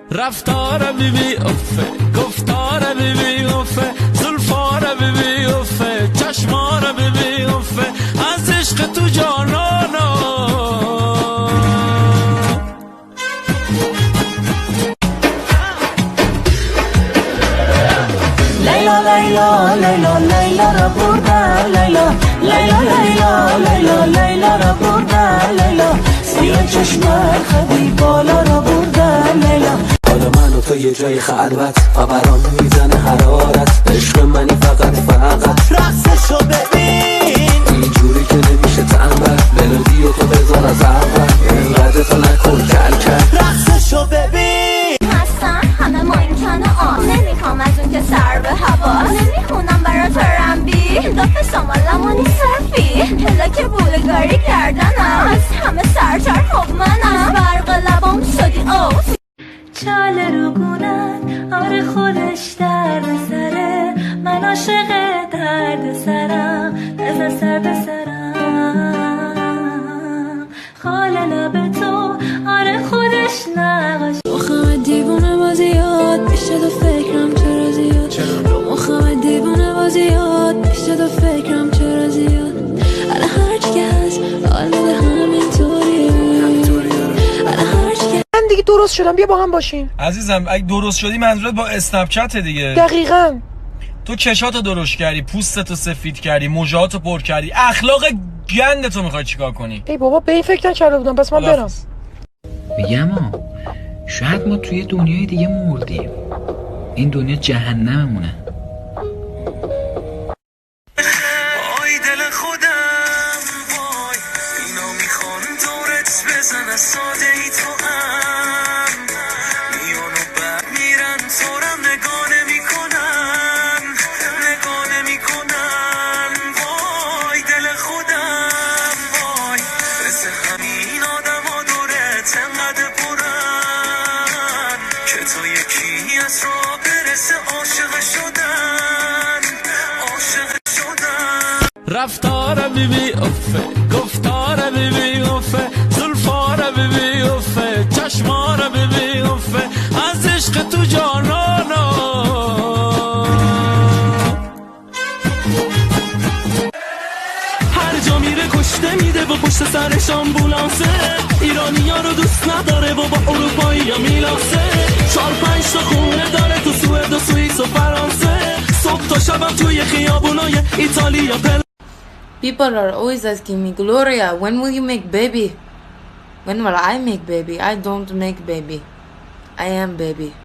رفتار بیبی افه، گفتار بیبی افه، زلفار بیبی افه، چشمار بیبی افه، از عشق تو جانانا. لیلا لیلا لیلا لیلا را بردن، لیلا لیلا لیلا لیلا لیلا را بردن، لیلا سیاه چشم خدی بالا را بردن، لیلا. حالا من و تو یه جای خلوت فوران میزنه حرارت، عشق منی فقط رقصشو ببین اینجوری که نمیشه تنبل، ملودی و تو بذار از اول اینقدر تو نکن کل کل، رقصشو ببین. هستن همه ممکنه نمیخوام از اون که سر به هوا، نمیخونم برات رنبی داف شمالمونی صرفی، هلا که بولگاری کردنم از همه سرتر خب منم، برق لبام شدی او چاله رو گونن، آره خودش درد سره، من عاشق درد سرم، بزن سر به سرم، خاله لب تو آره خودش نقاش. مخم دیوونه بازیات میشه تو فکرم چرا زیاد، رو مخم دیوونه بازیات میشه تو فکرم چرا زیاد، الان هرچی که هست حال میده همینطوری، من دیگه درست شدم، بیا با هم باشیم. عزیزم اگه درست شدی منظورت با اسنپ چت دیگه. دقیقاً. تو چشاتو درست کردی، پوستتو سفید کردی، موجهاتو پر کردی، اخلاق گندتو میخوای چیکار کنی؟ ای بابا به این فکر نکرده بودم، پس من برم. میگم شاید ما توی دنیای دیگه مردیم، این دنیا جهنممونه. آی دل خودم وای، اینا میخوان دورت بزن از ساده ای تو هم میان و بر میرن تورم نگاه نمیکنن، نگاه نمیکنن. وای دل خودم وای، مثل همین آدم ها دورت انقدر برن که تا یکی از راه برسه عاشق شدن، عاشق شدن. رفتار بیبی افه، گفتار بیبی افه، زلفار بیبی افه، چشمار بیبی افه، از عشق تو جانانا. هر جا میره کشته میده و پشت سرش آمبولانسه، ایرانی‌ها رو دوست نداره و با اروپایی‌ها میلاسه، 4-5 تا خونه داره تو سوئد و سوئیس و فرانسه، صبح تا شبم توی خیابونای ایتالیا. People are always asking me, Gloria, when will you make baby? When will I make baby? I don't make baby. I am baby.